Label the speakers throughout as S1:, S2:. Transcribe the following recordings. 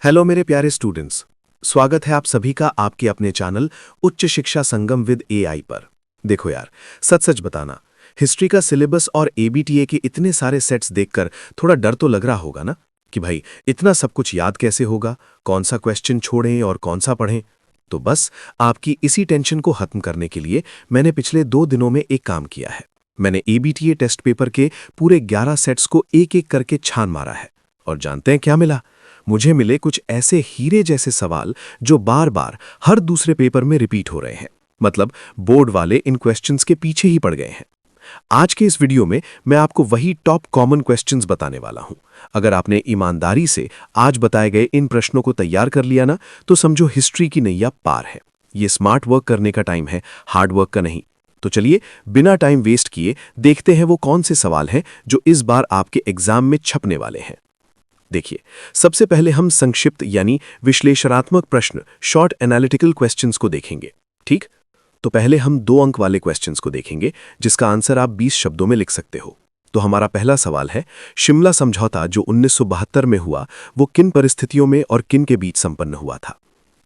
S1: Hello मेरे प्यारे students. स्वागत है आप सभी का आपके अपने चैनल उच्च शिक्षा संगम विद एआई पर। देखो यार, सच सच बताना, हिस्ट्री का सिलेबस और एबीटीए के इतने सारे सेट्स देखकर थोड़ा डर तो लग रहा होगा ना कि भाई इतना सब कुछ याद कैसे होगा, कौन सा क्वेश्चन छोड़ें और कौन सा पढ़ें। तो बस आपकी इसी टेंशन को खत्म करने के लिए मैंने पिछले 2 दिनों में एक काम किया है। मैंने एबीटीए टेस्ट पेपर के पूरे 11 सेट्स को एक एक करके छान मारा है। और जानते हैं क्या मिला? मुझे मिले कुछ ऐसे हीरे जैसे सवाल जो बार बार हर दूसरे पेपर में रिपीट हो रहे हैं। मतलब बोर्ड वाले इन क्वेश्चंस के पीछे ही पड़ गए हैं। आज के इस वीडियो में मैं आपको वही टॉप कॉमन क्वेश्चंस बताने वाला हूं। अगर आपने ईमानदारी से आज बताए गए इन प्रश्नों को तैयार कर लिया ना, तो समझो हिस्ट्री की नैया पार है। ये स्मार्ट वर्क करने का टाइम है, हार्ड वर्क का नहीं। तो चलिए बिना टाइम वेस्ट किए देखते हैं वो कौन से सवाल हैं जो इस बार आपके एग्जाम में छपने वाले हैं। देखिए, सबसे पहले हम संक्षिप्त यानी विश्लेषणात्मक प्रश्न शॉर्ट एनालिटिकल क्वेश्चंस को देखेंगे। ठीक, तो पहले हम 2 अंक वाले क्वेश्चंस को देखेंगे जिसका आंसर आप 20 शब्दों में लिख सकते हो। तो हमारा पहला सवाल है, शिमला समझौता जो 1972 में हुआ वो किन परिस्थितियों में और किन के बीच संपन्न हुआ था?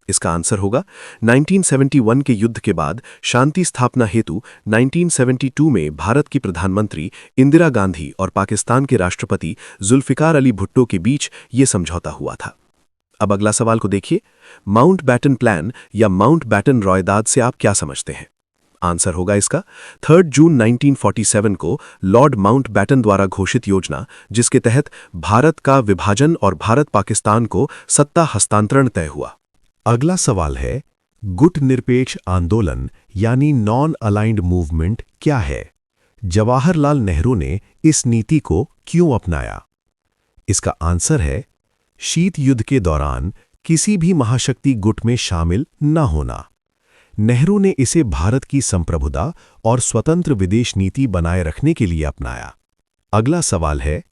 S1: इसका आंसर होगा 1971 के युद्ध के बाद शांति स्थापना हेतु 1972 में भारत की प्रधानमंत्री इंदिरा गांधी और पाकिस्तान के राष्ट्रपति जुल्फिकार अली भुट्टो के बीच ये समझौता हुआ था। अब अगला सवाल को देखिए, माउंटबैटन प्लान या माउंटबैटन रॉयदाद से आप क्या समझते हैं? आंसर होगा इसका 3 जून 1947 को लॉर्ड माउंटबैटन द्वारा घोषित योजना, जिसके तहत भारत का विभाजन और भारत पाकिस्तान को सत्ता हस्तांतरण तय हुआ।
S2: अगला सवाल है, गुट निरपेक्ष आंदोलन यानी नॉन अलाइंड मूवमेंट क्या है? जवाहरलाल नेहरू ने इस नीति को क्यों अपनाया? इसका आंसर है शीत युद्ध के दौरान किसी भी महाशक्ति गुट में शामिल न होना। नेहरू ने इसे भारत की संप्रभुता और स्वतंत्र विदेश नीति बनाए रखने के लिए अपनाया। अगला सवाल है,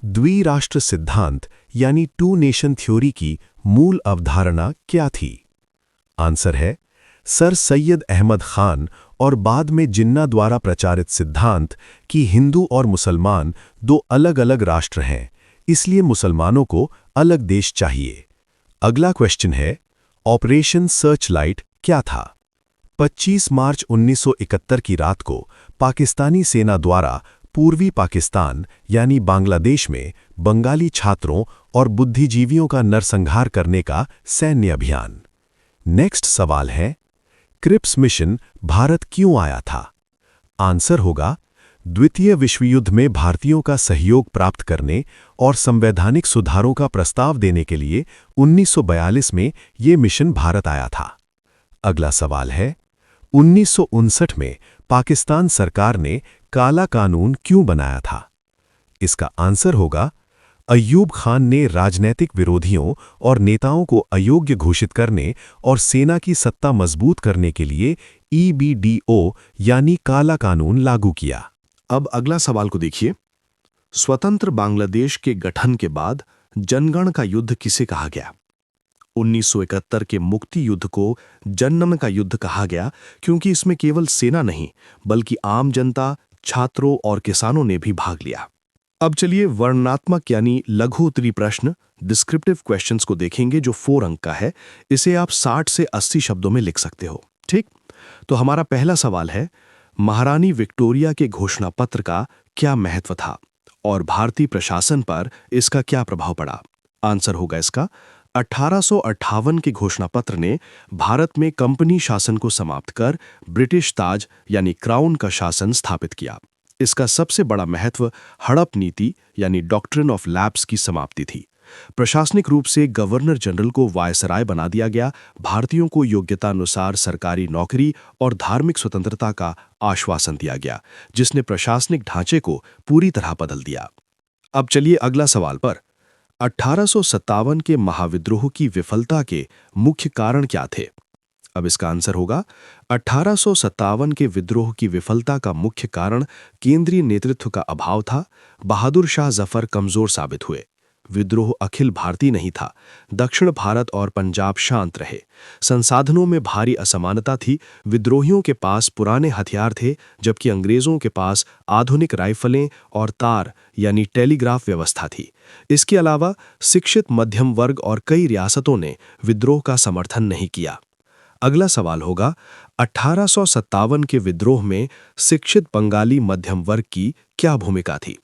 S2: द्विराष्ट्र सिद्धांत यानी 2 नेशन थ्योरी की मूल अवधारणा क्या थी? आंसर है सर सैयद अहमद खान और बाद में जिन्ना द्वारा प्रचारित सिद्धांत कि हिंदू और मुसलमान 2 अलग-अलग राष्ट्र हैं, इसलिए मुसलमानों को अलग देश चाहिए। अगला क्वेश्चन है, ऑपरेशन सर्चलाइट क्या था? 25 मार्च 1971 की रात को पाकिस्तानी सेना द्वारा पूर्वी पाकिस्तान यानी बांग्लादेश में बंगाली छात्रों और बुद्धिजीवियों का नरसंहार करने का सैन्य अभियान। नेक्स्ट सवाल है, क्रिप्स मिशन भारत क्यों आया था? आंसर होगा द्वितीय विश्व युद्ध में भारतीयों का सहयोग प्राप्त करने और संवैधानिक सुधारों का प्रस्ताव देने के लिए 1942 में ये मिशन भारत आया था। अगला सवाल है, 1959 में पाकिस्तान सरकार ने काला कानून क्यों बनाया था? इसका आंसर होगा अय्यूब खान ने राजनैतिक विरोधियों और नेताओं को अयोग्य घोषित करने और सेना की सत्ता मजबूत करने के लिए EBDO यानी काला कानून लागू किया।
S3: अब अगला सवाल को देखिए, स्वतंत्र बांग्लादेश के गठन के बाद जनगण का युद्ध किसे कहा गया? 1971 के मुक्ति युद्ध को जनगण का युद्ध कहा गया क्योंकि इसमें केवल सेना नहीं बल्कि आम जनता, छात्रों और किसानों ने भी भाग लिया। अब चलिए वर्णनात्मक यानी लघु उत्तरी प्रश्न डिस्क्रिप्टिव क्वेश्चंस को देखेंगे जो 4 अंक का है। इसे आप 60 से 80 शब्दों में लिख सकते हो। ठीक, तो हमारा पहला सवाल है, महारानी विक्टोरिया के घोषणा पत्र का क्या महत्व था और भारतीय प्रशासन पर इसका क्या प्रभाव पड़ा? आंसर होगा इसका 1858 के घोषणा पत्र ने भारत में कंपनी शासन को समाप्त कर ब्रिटिश ताज यानी क्राउन का शासन स्थापित किया। इसका सबसे बड़ा महत्व हड़प नीति यानी डॉक्ट्रिन ऑफ लैप्स की समाप्ति थी। प्रशासनिक रूप से गवर्नर जनरल को वायसराय बना दिया गया। भारतीयों को योग्यता अनुसार सरकारी नौकरी और धार्मिक स्वतंत्रता का आश्वासन दिया गया, जिसने प्रशासनिक ढांचे को पूरी तरह बदल दिया। अब चलिए अगला सवाल पर, 1857 के महाविद्रोह की विफलता के मुख्य कारण क्या थे? अब इसका आंसर होगा 1857 के विद्रोह की विफलता का मुख्य कारण केंद्रीय नेतृत्व का अभाव था। बहादुर शाह जफर कमजोर साबित हुए। विद्रोह अखिल भारतीय नहीं था। दक्षिण भारत और पंजाब शांत रहे। संसाधनों में भारी असमानता थी। विद्रोहियों के पास पुराने हथियार थे, जबकि अंग्रेजों के पास आधुनिक राइफलें और तार यानी टेलीग्राफ व्यवस्था थी। इसके अलावा शिक्षित मध्यम वर्ग और कई रियासतों ने विद्रोह का समर्थन नहीं किया। अगला सवाल होगा, 1857 के विद्रोह में शिक्षित बंगाली मध्यम वर्ग की क्या भूमिका थी?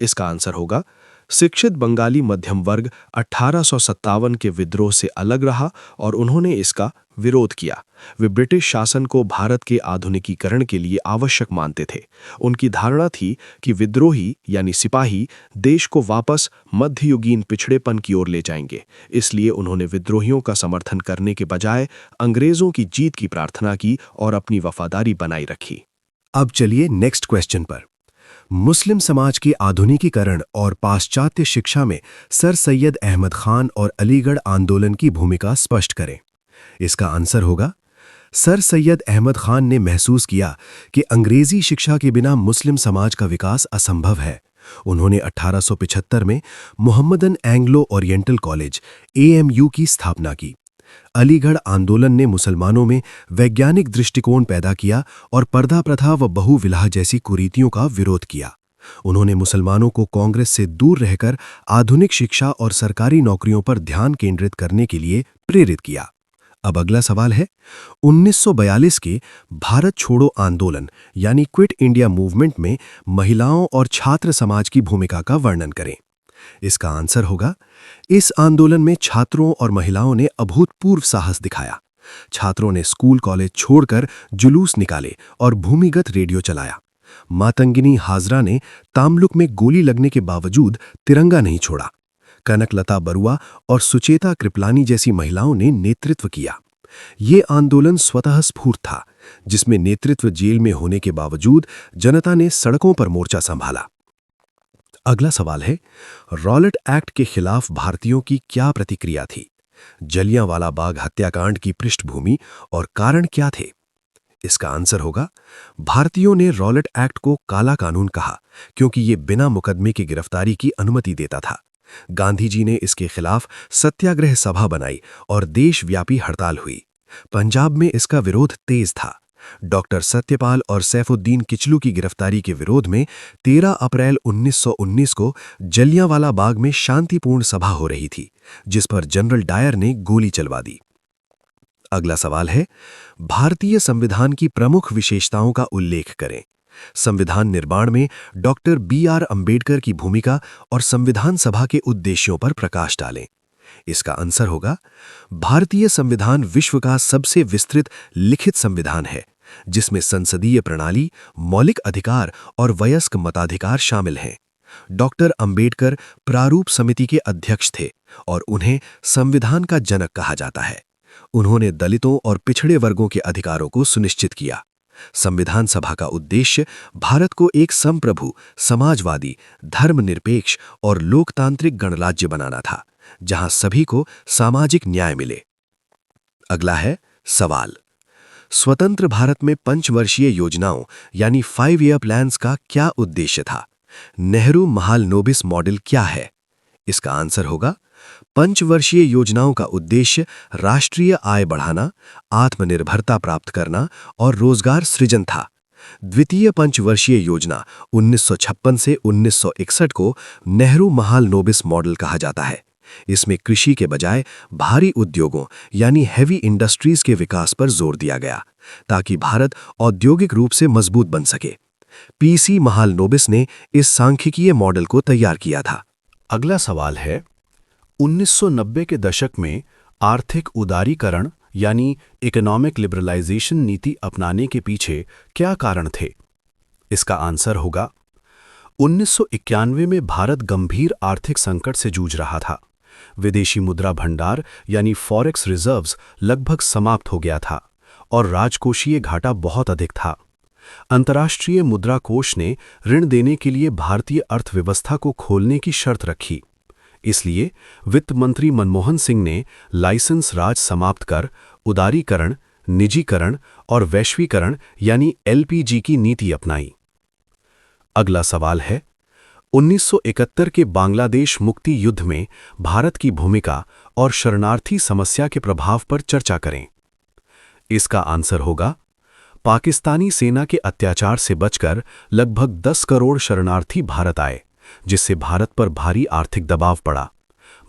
S3: इसका आंसर होगा, शिक्षित बंगाली मध्यम वर्ग 1857 के विद्रोह से अलग रहा और उन्होंने इसका विरोध किया। वे ब्रिटिश शासन को भारत के आधुनिकीकरण के लिए आवश्यक मानते थे। उनकी धारणा थी कि विद्रोही यानी सिपाही देश को वापस मध्ययुगीन पिछड़ेपन की ओर ले जाएंगे। इसलिए उन्होंने विद्रोहियों का समर्थन करने के बजाय अंग्रेजों की जीत की प्रार्थना की और अपनी वफादारी बनाई रखी।
S2: अब चलिए नेक्स्ट क्वेश्चन पर। मुस्लिम समाज के आधुनिकीकरण और पाश्चात्य शिक्षा में सर सैयद अहमद खान और अलीगढ़ आंदोलन की भूमिका स्पष्ट करें। इसका आंसर होगा, सर सैयद अहमद खान ने महसूस किया कि अंग्रेजी शिक्षा के बिना मुस्लिम समाज का विकास असंभव है। उन्होंने 1875 में Mohammedan Anglo oriental college AMU की स्थापना की। अलीगढ़ आंदोलन ने मुसलमानों में वैज्ञानिक दृष्टिकोण पैदा किया और पर्दा प्रथा व बहुविवाह जैसी कुरीतियों का विरोध किया। उन्होंने मुसलमानों को कांग्रेस से दूर रहकर आधुनिक शिक्षा और सरकारी नौकरियों पर ध्यान केंद्रित करने के लिए प्रेरित किया। अब अगला सवाल है, 1942 के भारत छोड़ो आंदोलन यानी क्विट इंडिया मूवमेंट में महिलाओं और छात्र समाज की भूमिका का वर्णन करें। इसका आंसर होगा, इस आंदोलन में छात्रों और महिलाओं ने अभूतपूर्व साहस दिखाया। छात्रों ने स्कूल कॉलेज छोड़कर जुलूस निकाले और भूमिगत रेडियो चलाया। मातंगिनी हाजरा ने तामलुक में गोली लगने के बावजूद तिरंगा नहीं छोड़ा। कनकलता बरुआ और सुचेता कृपलानी जैसी महिलाओं ने नेतृत्व किया। ये आंदोलन स्वतः स्फूर्त था, जिसमें नेतृत्व जेल में होने के बावजूद जनता ने सड़कों पर मोर्चा संभाला। अगला सवाल है, रॉलेट एक्ट के खिलाफ भारतीयों की क्या प्रतिक्रिया थी? जलियांवाला बाग हत्याकांड की पृष्ठभूमि और कारण क्या थे? इसका आंसर होगा, भारतीयों ने रॉलेट एक्ट को काला कानून कहा क्योंकि ये बिना मुकदमे की गिरफ्तारी की अनुमति देता था। गांधी जी ने इसके खिलाफ सत्याग्रह सभा बनाई और देशव्यापी हड़ताल हुई। पंजाब में इसका विरोध तेज था। डॉक्टर सत्यपाल और सैफुद्दीन किचलू की गिरफ्तारी के विरोध में 13 अप्रैल 1919 को जलियांवाला बाग में शांतिपूर्ण सभा हो रही थी, जिस पर जनरल डायर ने गोली चलवा दी। अगला सवाल है, भारतीय संविधान की प्रमुख विशेषताओं का उल्लेख करें। संविधान निर्माण में डॉक्टर BR अंबेडकर की भूमिका और संविधान सभा के उद्देश्यों पर प्रकाश डालें। इसका आंसर होगा, भारतीय संविधान विश्व का सबसे विस्तृत लिखित संविधान है, जिसमें संसदीय प्रणाली, मौलिक अधिकार और वयस्क मताधिकार शामिल हैं। डॉक्टर अंबेडकर प्रारूप समिति के अध्यक्ष थे और उन्हें संविधान का जनक कहा जाता है। उन्होंने दलितों और पिछड़े वर्गों के अधिकारों को सुनिश्चित किया। संविधान सभा का उद्देश्य भारत को एक संप्रभु, समाजवादी, धर्मनिरपेक्ष और लोकतांत्रिक गणराज्य बनाना था, जहां सभी को सामाजिक न्याय मिले। अगला है सवाल, स्वतंत्र भारत में पंचवर्षीय योजनाओं यानी 5 ईयर प्लान्स का क्या उद्देश्य था? नेहरू महालनोबिस मॉडल क्या है? इसका आंसर होगा, पंचवर्षीय योजनाओं का उद्देश्य राष्ट्रीय आय बढ़ाना, आत्मनिर्भरता प्राप्त करना और रोजगार सृजन था। द्वितीय पंचवर्षीय योजना 1956 से 1961 को नेहरू महालनोबिस मॉडल कहा जाता है। इसमें कृषि के बजाय भारी उद्योगों यानी हैवी इंडस्ट्रीज के विकास पर जोर दिया गया, ताकि भारत औद्योगिक रूप से मजबूत बन सके। PC महालनोबिस ने इस सांख्यिकीय मॉडल को तैयार किया था।
S4: अगला सवाल है, 1990 के दशक में आर्थिक उदारीकरण यानी इकोनॉमिक लिबरलाइजेशन नीति अपनाने के पीछे क्या कारण थे? इसका आंसर होगा, 1991 में भारत गंभीर आर्थिक संकट से जूझ रहा था। विदेशी मुद्रा भंडार यानी फॉरेक्स रिजर्व्स लगभग समाप्त हो गया था और राजकोषीय घाटा बहुत अधिक था। अंतर्राष्ट्रीय मुद्रा कोष ने ऋण देने के लिए भारतीय अर्थव्यवस्था को खोलने की शर्त रखी। इसलिए वित्त मंत्री मनमोहन सिंह ने लाइसेंस राज समाप्त कर उदारीकरण, निजीकरण और वैश्वीकरण यानी LPG की नीति अपनाई। अगला सवाल है, 1971 के बांग्लादेश मुक्ति युद्ध में भारत की भूमिका और शरणार्थी समस्या के प्रभाव पर चर्चा करें। इसका आंसर होगा पाकिस्तानी सेना के अत्याचार से बचकर लगभग 10 करोड़ शरणार्थी भारत आए, जिससे भारत पर भारी आर्थिक दबाव पड़ा।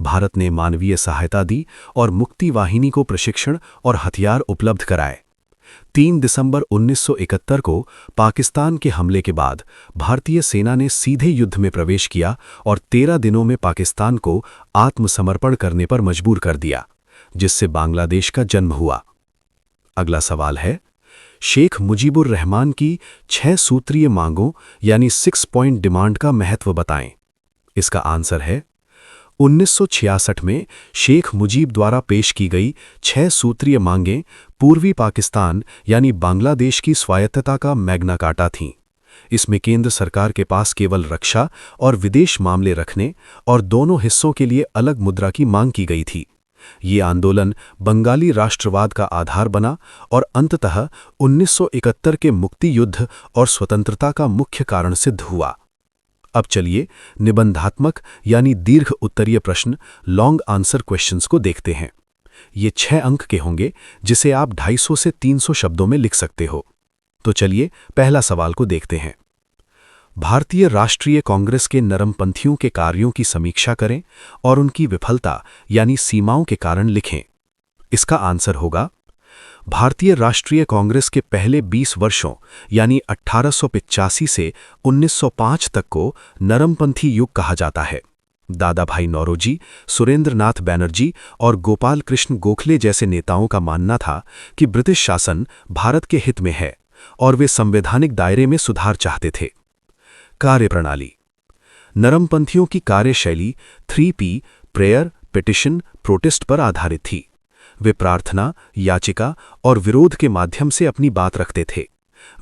S4: भारत ने मानवीय सहायता दी और मुक्ति वाहिनी को प्रशिक्षण और हथियार उपलब्ध कराए। 3 दिसंबर 1971 को पाकिस्तान के हमले के बाद भारतीय सेना ने सीधे युद्ध में प्रवेश किया और 13 दिनों में पाकिस्तान को आत्मसमर्पण करने पर मजबूर कर दिया, जिससे बांग्लादेश का जन्म हुआ। अगला सवाल है, शेख मुजीबुर रहमान की 6 सूत्रीय मांगों यानी 6 पॉइंट डिमांड का महत्व बताएं। इसका आंसर है 1966 में शेख मुजीब द्वारा पेश की गई 6 सूत्रीय मांगें पूर्वी पाकिस्तान यानी बांग्लादेश की स्वायत्तता का मैग्ना कार्टा थीं। इसमें केंद्र सरकार के पास केवल रक्षा और विदेश मामले रखने और दोनों हिस्सों के लिए अलग मुद्रा की मांग की गई थी। ये आंदोलन बंगाली राष्ट्रवाद का आधार बना और अंततः 1971 के मुक्ति युद्ध और स्वतंत्रता का मुख्य कारण सिद्ध हुआ। अब चलिए निबंधात्मक यानी दीर्घ उत्तरीय प्रश्न लॉन्ग आंसर क्वेश्चंस को देखते हैं। ये 6 अंक के होंगे, जिसे आप 250 से 300 शब्दों में लिख सकते हो। तो चलिए पहला सवाल को देखते हैं। भारतीय राष्ट्रीय कांग्रेस के नरमपंथियों के कार्यों की समीक्षा करें और उनकी विफलता यानी सीमाओं के कारण लिखें। इसका आंसर होगा भारतीय राष्ट्रीय कांग्रेस के पहले 20 वर्षों यानी 1885 से 1905 तक को नरमपंथी युग कहा जाता है। दादा भाई नौरोजी, सुरेंद्रनाथ बैनर्जी और गोपाल कृष्ण गोखले जैसे नेताओं का मानना था कि ब्रिटिश शासन भारत के हित में है और वे संवैधानिक दायरे में सुधार चाहते थे। कार्यप्रणाली। नरमपंथियों की कार्यशैली 3P प्रेयर, पिटिशन, प्रोटेस्ट पर आधारित थी। वे प्रार्थना, याचिका और विरोध के माध्यम से अपनी बात रखते थे।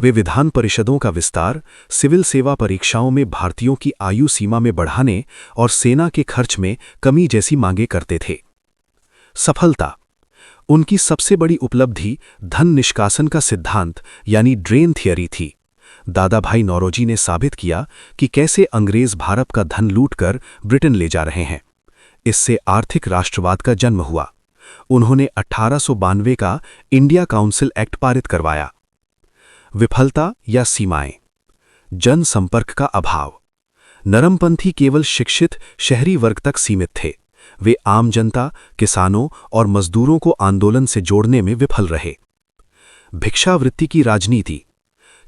S4: वे विधान परिषदों का विस्तार, सिविल सेवा परीक्षाओं में भारतीयों की आयु सीमा में बढ़ाने और सेना के खर्च में कमी जैसी मांगे करते थे। सफलता। उनकी सबसे बड़ी उपलब्धि धन निष्कासन का सिद्धांत यानी ड्रेन थियरी थी। दादा भाई नौरोजी ने साबित किया कि कैसे अंग्रेज भारत का धन लूटकर ब्रिटेन ले जा रहे हैं। इससे आर्थिक राष्ट्रवाद का जन्म हुआ। उन्होंने 1892 का इंडिया काउंसिल एक्ट पारित करवाया। विफलता या सीमाएं। जनसंपर्क का अभाव। नरमपंथी केवल शिक्षित शहरी वर्ग तक सीमित थे। वे आम जनता, किसानों और मजदूरों को आंदोलन से जोड़ने में विफल रहे। भिक्षावृत्ति की राजनीति।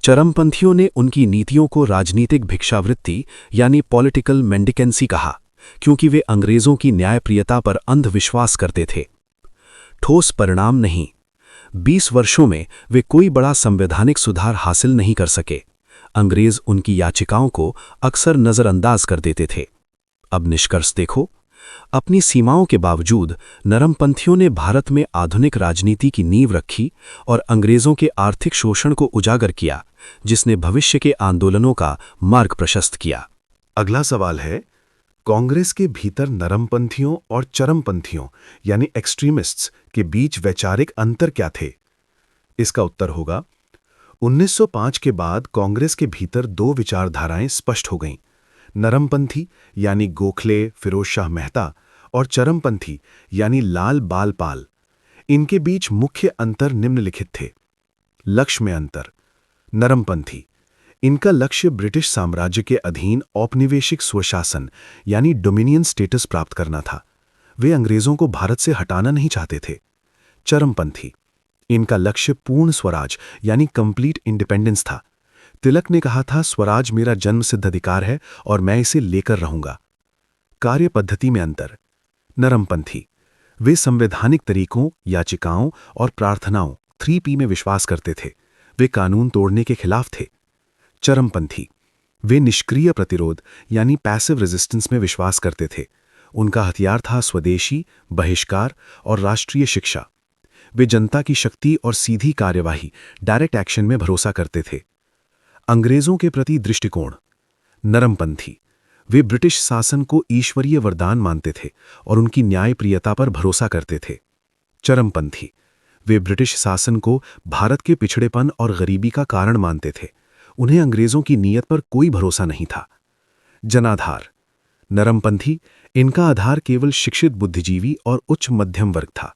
S4: चरमपंथियों ने उनकी नीतियों को राजनीतिक भिक्षावृत्ति यानी पॉलिटिकल मेंडिकेंसी कहा, क्योंकि वे अंग्रेजों की न्यायप्रियता पर अंधविश्वास करते थे। ठोस परिणाम नहीं। 20 वर्षों में वे कोई बड़ा संवैधानिक सुधार हासिल नहीं कर सके। अंग्रेज उनकी याचिकाओं को अक्सर नजरअंदाज कर देते थे। अब निष्कर्ष देखो। अपनी सीमाओं के बावजूद नरमपंथियों ने भारत में आधुनिक राजनीति की नींव रखी और अंग्रेजों के आर्थिक शोषण को उजागर किया, जिसने भविष्य के आंदोलनों का मार्ग प्रशस्त किया।
S2: अगला सवाल है, कांग्रेस के भीतर नरमपंथियों और चरमपंथियों यानी एक्सट्रीमिस्ट्स के बीच वैचारिक अंतर क्या थे? इसका उत्तर होगा 1905 के बाद कांग्रेस के भीतर 2 विचारधाराएं स्पष्ट हो गईं। नरमपंथी यानी गोखले, फिरोज शाह मेहता और चरमपंथी यानी लाल बाल पाल। इनके बीच मुख्य अंतर निम्नलिखित थे। लक्ष्य में अंतर। नरमपंथी, इनका लक्ष्य ब्रिटिश साम्राज्य के अधीन औपनिवेशिक स्वशासन यानी डोमिनियन स्टेटस प्राप्त करना था। वे अंग्रेजों को भारत से हटाना नहीं चाहते थे। चरमपंथी, इनका लक्ष्य पूर्ण स्वराज यानी कंप्लीट इंडिपेंडेंस था। तिलक ने कहा था, स्वराज मेरा जन्मसिद्ध अधिकार है और मैं इसे लेकर रहूंगा। कार्य पद्धति में अंतर। नरमपंथी, वे संवैधानिक तरीकों, याचिकाओं और प्रार्थनाओं 3P में विश्वास करते थे। वे कानून तोड़ने के खिलाफ थे। चरमपंथी, वे निष्क्रिय प्रतिरोध यानी पैसिव रेजिस्टेंस में विश्वास करते थे। उनका हथियार था स्वदेशी, बहिष्कार और राष्ट्रीय शिक्षा। वे जनता की शक्ति और सीधी कार्यवाही, डायरेक्ट एक्शन में भरोसा करते थे। अंग्रेजों के प्रति दृष्टिकोण। नरमपंथी, वे ब्रिटिश शासन को ईश्वरीय वरदान मानते थे और उनकी न्यायप्रियता पर भरोसा करते थे। चरमपंथी, वे ब्रिटिश शासन को भारत के पिछड़ेपन और गरीबी का कारण मानते थे। उन्हें अंग्रेजों की नीयत पर कोई भरोसा नहीं था। जनाधार। नरमपंथी, इनका आधार केवल शिक्षित बुद्धिजीवी और उच्च मध्यम वर्ग था।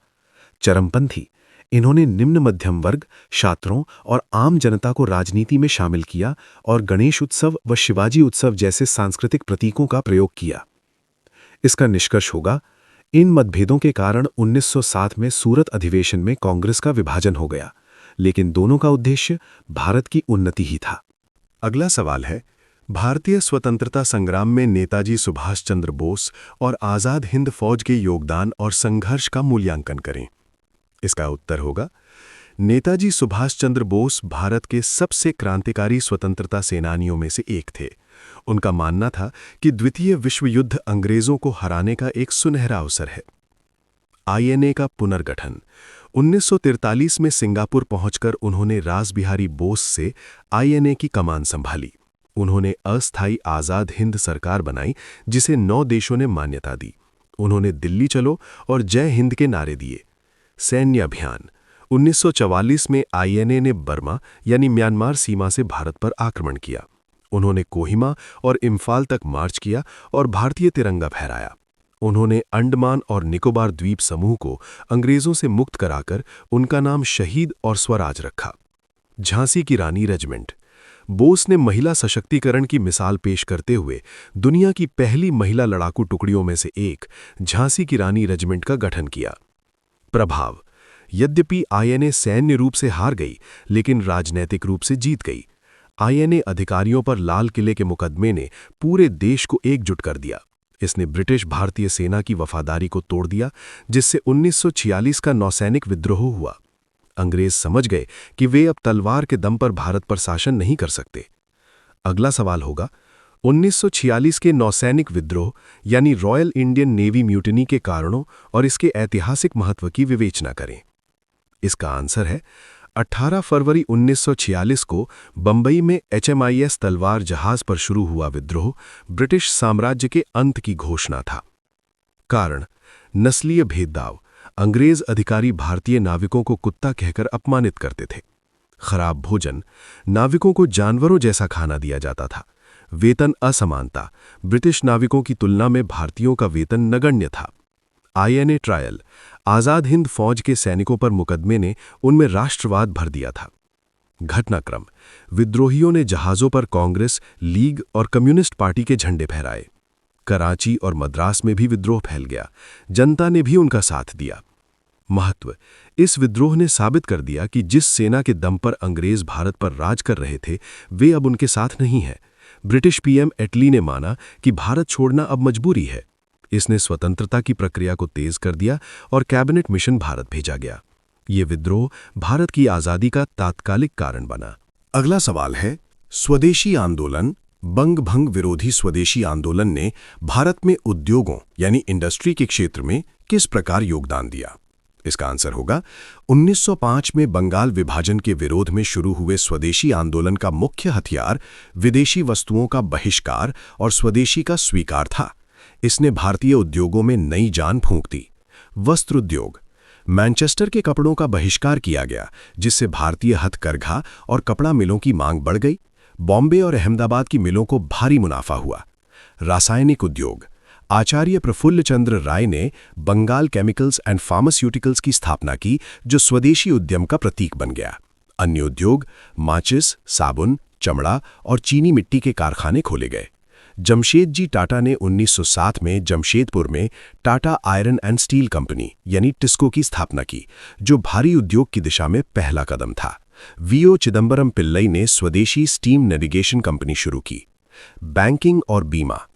S2: चरमपंथी, इन्होंने निम्न मध्यम वर्ग, छात्रों और आम जनता को राजनीति में शामिल किया और गणेश उत्सव व शिवाजी उत्सव जैसे सांस्कृतिक प्रतीकों का प्रयोग किया। इसका निष्कर्ष होगा, इन मतभेदों के कारण 1907 में सूरत अधिवेशन में कांग्रेस का विभाजन हो गया, लेकिन दोनों का उद्देश्य भारत की उन्नति ही था।
S4: अगला सवाल है, भारतीय स्वतंत्रता संग्राम में नेताजी सुभाष चंद्र बोस और आज़ाद हिंद फौज के योगदान और संघर्ष का मूल्यांकन करें। इसका उत्तर होगा, नेताजी सुभाष चंद्र बोस भारत के सबसे क्रांतिकारी स्वतंत्रता सेनानियों में से एक थे। उनका मानना था कि द्वितीय विश्व युद्ध अंग्रेजों को हराने का एक सुनहरा अवसर है। आईएनए का पुनर्गठन। 1943 में सिंगापुर पहुंचकर उन्होंने रासबिहारी बोस से आईएनए की कमान संभाली। उन्होंने अस्थायी आज़ाद हिंद सरकार बनाई, जिसे 9 देशों ने मान्यता दी। उन्होंने दिल्ली चलो और जय हिंद के नारे दिए। सैन्य अभियान। 1944 में आईएनए ने बर्मा यानी म्यांमार सीमा से भारत पर आक्रमण किया। उन्होंने कोहिमा और इम्फाल तक मार्च किया और भारतीय तिरंगा फहराया। उन्होंने अंडमान और निकोबार द्वीप समूह को अंग्रेजों से मुक्त कराकर उनका नाम शहीद और स्वराज रखा। झांसी की रानी रेजिमेंट। बोस ने महिला सशक्तिकरण की मिसाल पेश करते हुए दुनिया की पहली महिला लड़ाकू टुकड़ियों में से एक झांसी की रानी रेजिमेंट का गठन किया। प्रभाव। यद्यपि आईएनए सैन्य रूप से हार गई, लेकिन राजनैतिक रूप से जीत गई। आईएनए अधिकारियों पर लाल किले के मुकदमे ने पूरे देश को एकजुट कर दिया। इसने ब्रिटिश भारतीय सेना की वफादारी को तोड़ दिया, जिससे 1946 का नौसैनिक विद्रोह हुआ। अंग्रेज समझ गए कि वे अब तलवार के दम पर भारत पर शासन नहीं कर सकते। अगला सवाल होगा, 1946 के नौसैनिक विद्रोह यानी रॉयल इंडियन नेवी म्यूटिनी के कारणों और इसके ऐतिहासिक महत्व की विवेचना करें। इसका आंसर है, 18 फरवरी 1946 को बंबई में HMIS तलवार जहाज पर शुरू हुआ विद्रोह ब्रिटिश साम्राज्य के अंत की घोषणा था। कारण, नस्लीय भेदभाव। अंग्रेज अधिकारी भारतीय नाविकों को कुत्ता कहकर अपमानित करते थे। खराब भोजन। नाविकों को जानवरों जैसा खाना दिया जाता था। वेतन असमानता। ब्रिटिश नाविकों की तुलना में भारतीयों का वेतन नगण्य था। INA trial. आज़ाद हिंद फौज के सैनिकों पर मुकदमे ने उनमें राष्ट्रवाद भर दिया था। घटनाक्रम। विद्रोहियों ने जहाज़ों पर कांग्रेस, लीग और कम्युनिस्ट पार्टी के झंडे फहराए। कराची और मद्रास में भी विद्रोह फैल गया। जनता ने भी उनका साथ दिया। महत्व। इस विद्रोह ने साबित कर दिया कि जिस सेना के दम पर अंग्रेज भारत पर राज कर रहे थे, वे अब उनके साथ नहीं है। ब्रिटिश पीएम एटली ने माना कि भारत छोड़ना अब मजबूरी है। इसने स्वतंत्रता की प्रक्रिया को तेज कर दिया और कैबिनेट मिशन भारत भेजा गया। ये विद्रोह भारत की आज़ादी का तात्कालिक कारण बना।
S2: अगला सवाल है, स्वदेशी आंदोलन, बंग भंग विरोधी स्वदेशी आंदोलन ने भारत में उद्योगों यानी इंडस्ट्री के क्षेत्र में किस प्रकार योगदान दिया? इसका आंसर होगा, 1905 में बंगाल विभाजन के विरोध में शुरू हुए स्वदेशी आंदोलन का मुख्य हथियार विदेशी वस्तुओं का बहिष्कार और स्वदेशी का स्वीकार था। इसने भारतीय उद्योगों में नई जान फूंक दी। वस्त्र उद्योग। मैनचेस्टर के कपड़ों का बहिष्कार किया गया, जिससे भारतीय हथकरघा और कपड़ा मिलों की मांग बढ़ गई। बॉम्बे और अहमदाबाद की मिलों को भारी मुनाफा हुआ। रासायनिक उद्योग। आचार्य प्रफुल्ल चंद्र राय ने बंगाल केमिकल्स एंड फार्मास्यूटिकल्स की स्थापना की, जो स्वदेशी उद्यम का प्रतीक बन गया। अन्य उद्योग, माचिस, साबुन, चमड़ा और चीनी मिट्टी के कारखाने खोले गए। जमशेदजी टाटा ने 1907 में जमशेदपुर में Tata iron and steel company यानी टिस्को की स्थापना की, जो भारी उद्योग की दिशा में पहला कदम था। वीओ चिदंबरम पिल्लई ने स्वदेशी स्टीम नेविगेशन कंपनी शुरू की। बैंकिंग और बीमा।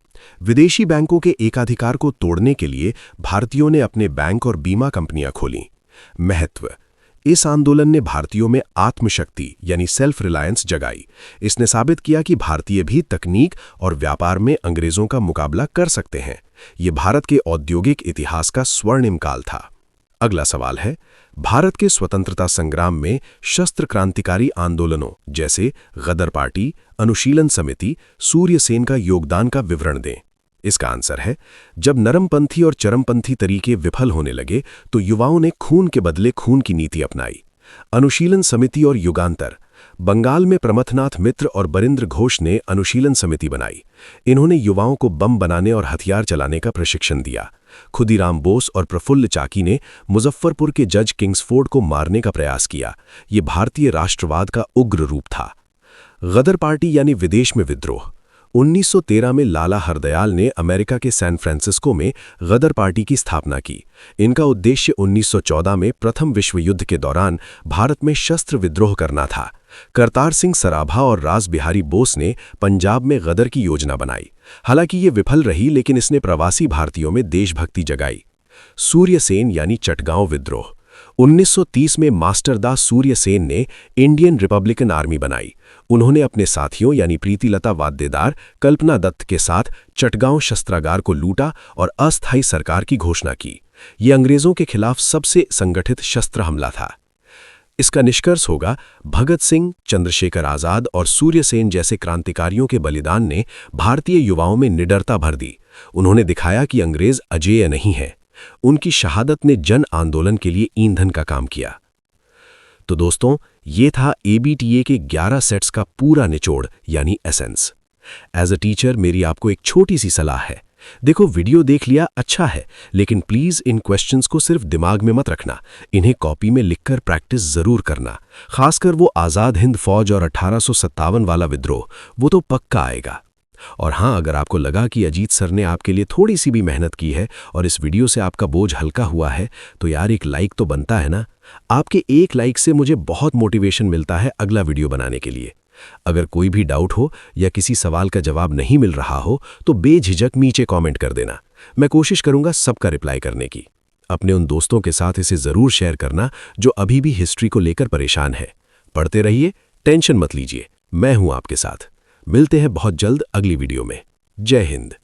S2: विदेशी बैंकों के एकाधिकार को तोड़ने के लिए भारतीयों ने अपने बैंक और बीमा कंपनियां खोलीं। महत्व। इस आंदोलन ने भारतीयों में आत्मशक्ति यानी सेल्फ रिलायंस जगाई। इसने साबित किया कि भारतीय भी तकनीक और व्यापार में अंग्रेजों का मुकाबला कर सकते हैं। ये भारत के औद्योगिक इतिहास का स्वर्णिम काल था। अगला सवाल है, भारत के स्वतंत्रता संग्राम में शस्त्र क्रांतिकारी आंदोलनों जैसे गदर पार्टी, अनुशीलन समिति, सूर्य सेन का योगदान का विवरण दें। इसका आंसर है, जब नरमपंथी और चरमपंथी तरीके विफल होने लगे तो युवाओं ने खून के बदले खून की नीति अपनाई। अनुशीलन समिति और युगांतर। बंगाल में प्रमथनाथ मित्र और बरिंद्र घोष ने अनुशीलन समिति बनाई। इन्होंने युवाओं को बम बनाने और हथियार चलाने का प्रशिक्षण दिया। खुदीराम बोस और प्रफुल्ल चाकी ने मुजफ्फरपुर के जज किंग्सफोर्ड को मारने का प्रयास किया। ये भारतीय राष्ट्रवाद का उग्र रूप था। गदर पार्टी यानी विदेश में विद्रोह। 1913 में लाला हरदयाल ने अमेरिका के सैन फ्रांसिस्को में गदर पार्टी की स्थापना की। इनका उद्देश्य 1914 में प्रथम विश्व युद्ध के दौरान भारत में शस्त्र विद्रोह करना था। करतार सिंह सराभा और रास बिहारी बोस ने पंजाब में गदर की योजना बनाई। हालांकि ये विफल रही, लेकिन इसने प्रवासी भारतीयों में देशभक्ति जगाई। सूर्यसेन यानी चटगांव विद्रोह। 1930 में मास्टरदास सूर्यसेन ने इंडियन रिपब्लिकन आर्मी बनाई। उन्होंने अपने साथियों यानी प्रीतिलता वाद्देदार, कल्पना दत्त के साथ चटगांव शस्त्रागार को लूटा और अस्थायी सरकार की घोषणा की। ये अंग्रेजों के खिलाफ सबसे संगठित शस्त्र हमला था। इसका निष्कर्ष होगा, भगत सिंह, चंद्रशेखर आजाद और सूर्यसेन जैसे क्रांतिकारियों के बलिदान ने भारतीय युवाओं में निडरता भर दी। उन्होंने दिखाया कि अंग्रेज अजेय नहीं है। उनकी शहादत ने जन आंदोलन के लिए ईंधन का काम किया। तो दोस्तों, ये था ABTA के 11 सेट्स का पूरा निचोड़ यानी एसेंस। एज अ टीचर मेरी आपको एक छोटी सी सलाह है। देखो, वीडियो देख लिया अच्छा है, लेकिन प्लीज इन क्वेश्चंस को सिर्फ दिमाग में मत रखना। इन्हें कॉपी में लिखकर प्रैक्टिस जरूर करना। खासकर वो आज़ाद हिंद फौज और 1857 वाला विद्रोह, वो तो पक्का आएगा। और हाँ, अगर आपको लगा कि अजीत सर ने आपके लिए थोड़ी सी भी मेहनत की है और इस वीडियो से आपका बोझ हल्का हुआ है, तो यार एक लाइक तो बनता है ना। आपके एक लाइक से मुझे बहुत मोटिवेशन मिलता है अगला वीडियो बनाने के लिए। अगर कोई भी डाउट हो या किसी सवाल का जवाब नहीं मिल रहा हो तो बेझिझक नीचे कमेंट कर देना। मैं कोशिश करूंगा सबका रिप्लाई करने की। अपने उन दोस्तों के साथ इसे जरूर शेयर करना जो अभी भी हिस्ट्री को लेकर परेशान है। पढ़ते रहिए, टेंशन मत लीजिए, मैं हूं आपके साथ। मिलते हैं बहुत जल्द अगली वीडियो में। जय हिंद।